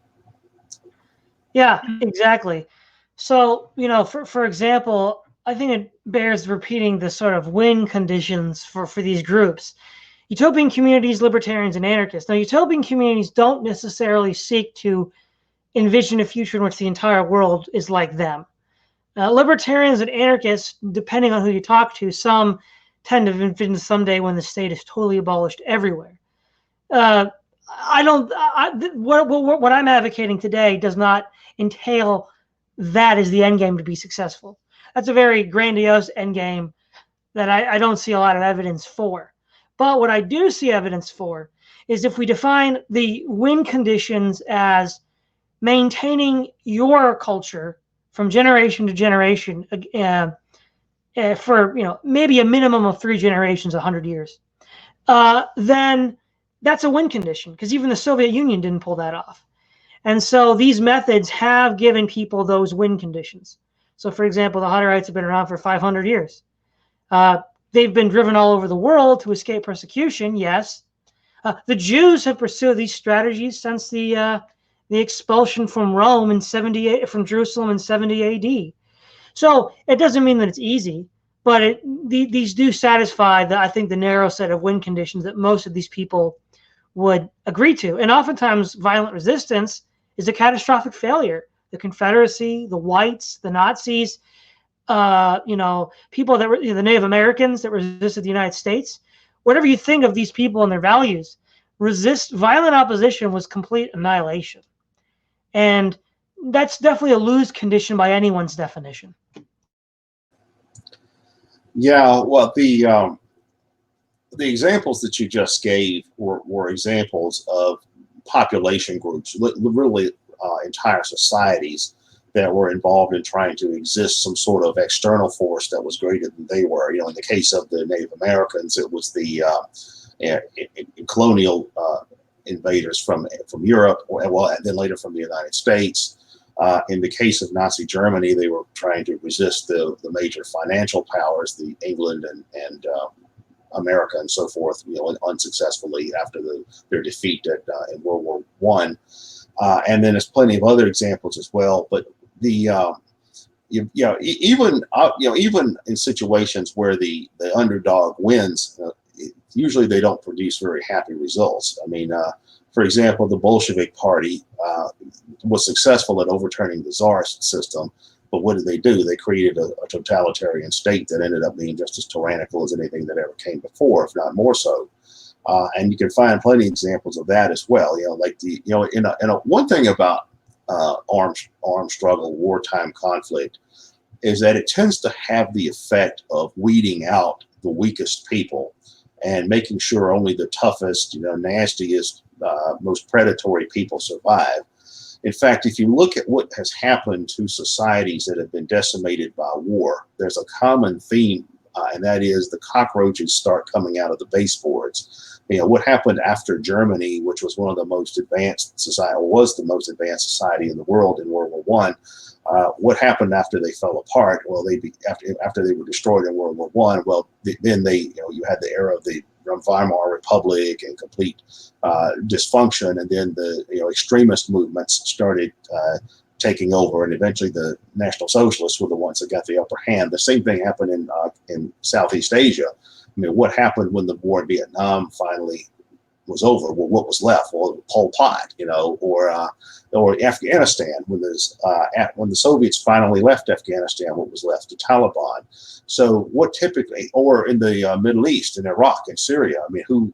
Yeah, exactly. So, for example, I think it bears repeating the sort of win conditions for these groups. Utopian communities, libertarians, and anarchists. Now, utopian communities don't necessarily seek to envision a future in which the entire world is like them. Libertarians and anarchists, depending on who you talk to, some tend to envision someday when the state is totally abolished everywhere. What I'm advocating today does not entail that as the end game to be successful. That's a very grandiose end game that I don't see a lot of evidence for. But what I do see evidence for is if we define the win conditions as maintaining your culture from generation to generation for maybe a minimum of 3 generations, 100 years, then that's a win condition, because even the Soviet Union didn't pull that off. And so these methods have given people those win conditions. So, for example, the Hutterites have been around for 500 years. They've been driven all over the world to escape persecution, yes. The Jews have pursued these strategies since the expulsion from Rome from Jerusalem in 70 AD. So it doesn't mean that it's easy, but these do satisfy I think the narrow set of win conditions that most of these people would agree to. And oftentimes violent resistance is a catastrophic failure. The Confederacy, the whites, the Nazis, people that were the Native Americans that resisted the United States, whatever you think of these people and their values, violent opposition was complete annihilation. And that's definitely a lose condition by anyone's definition. Yeah, well, the examples that you just gave were examples of population groups, really entire societies that were involved in trying to exist some sort of external force that was greater than they were. In the case of the Native Americans, it was the colonial invaders from Europe, and then later from the United States. In the case of Nazi Germany, they were trying to resist the major financial powers, the England and America and so forth, unsuccessfly after their defeat in World War I. And then there's plenty of other examples as well. But even in situations where the underdog wins, usually they don't produce very happy results. I mean, for example, the Bolshevik Party was successful at overturning the Tsar system, but what did they do? They created a totalitarian state that ended up being just as tyrannical as anything that ever came before, if not more so. And you can find plenty of examples of that as well. One thing about armed struggle, wartime conflict, is that it tends to have the effect of weeding out the weakest people and making sure only the toughest, nastiest, most predatory people survive. In fact, if you look at what has happened to societies that have been decimated by war, there's a common theme, and that is the cockroaches start coming out of the baseboards. What happened after Germany, which was one of the most advanced was the most advanced society in the world in World War I. What happened after they fell apart? Well, after they were destroyed in World War I. Well, then you had the era of the Weimar Republic and complete dysfunction, and then the extremist movements started taking over, and eventually the National Socialists were the ones that got the upper hand. The same thing happened in Southeast Asia. What happened when the war in Vietnam finally was over? Well, what was left? Well, Pol Pot, or Afghanistan. When the Soviets finally left Afghanistan, what was left? The Taliban. So what typically, or in the Middle East, in Iraq and Syria, who,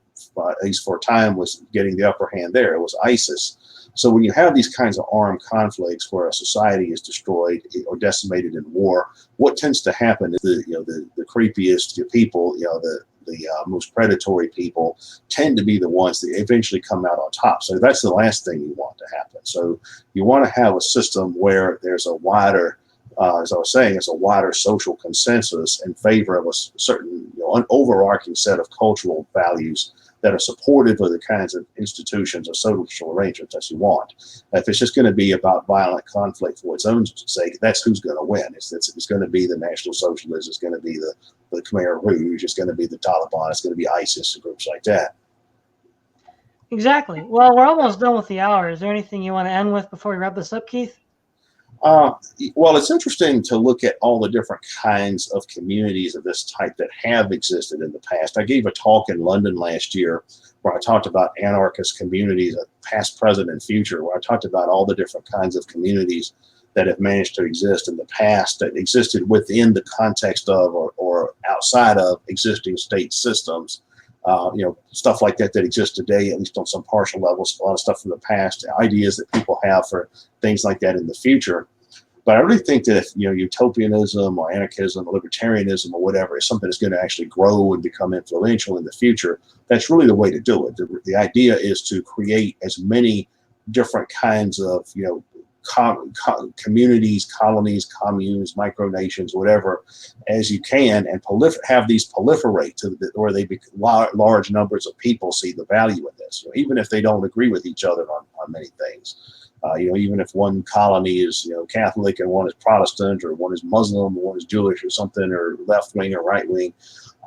at least for a time, was getting the upper hand there? It was ISIS. So when you have these kinds of armed conflicts where a society is destroyed or decimated in war, what tends to happen is the creepiest people, the most predatory people tend to be the ones that eventually come out on top. So that's the last thing you want to happen. So you want to have a system where there's a wider, as I was saying, it's a wider social consensus in favor of a certain, an overarching set of cultural values that are supportive of the kinds of institutions or social arrangements that you want. If it's just going to be about violent conflict for its own sake, that's who's going to win. It's going to be the National Socialists, it's going to be the Khmer Rouge, it's going to be the Taliban, it's going to be ISIS and groups like that. Exactly. Well, we're almost done with the hour. Is there anything you want to end with before we wrap this up, Keith? Well, it's interesting to look at all the different kinds of communities of this type that have existed in the past. I gave a talk in London last year where I talked about anarchist communities, past, present, and future, where I talked about all the different kinds of communities that have managed to exist in the past, that existed within the context of or outside of existing state systems. Stuff like that exists today, at least on some partial levels, a lot of stuff from the past, ideas that people have for things like that in the future. But I really think that if, utopianism or anarchism or libertarianism or whatever is something that's going to actually grow and become influential in the future, that's really the way to do it. The idea is to create as many different kinds of, communities, colonies, communes, micronations, whatever, as you can, and have these proliferate where large numbers of people see the value in this, even if they don't agree with each other on many things. Even if one colony is Catholic and one is Protestant, or one is Muslim, or one is Jewish, or something, or left wing or right wing,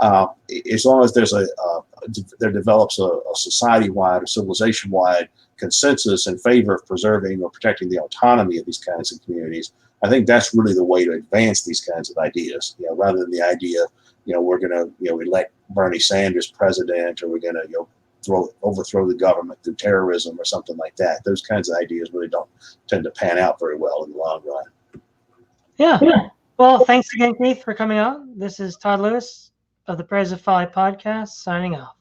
as long as there develops a society-wide or civilization-wide consensus in favor of preserving or protecting the autonomy of these kinds of communities, I think that's really the way to advance these kinds of ideas, rather than the idea, we're going to, elect Bernie Sanders president, or we're going to, overthrow the government through terrorism or something like that. Those kinds of ideas really don't tend to pan out very well in the long run. Yeah. Well, thanks again, Keith, for coming out. This is Todd Lewis of the Praise of Folly podcast, signing off.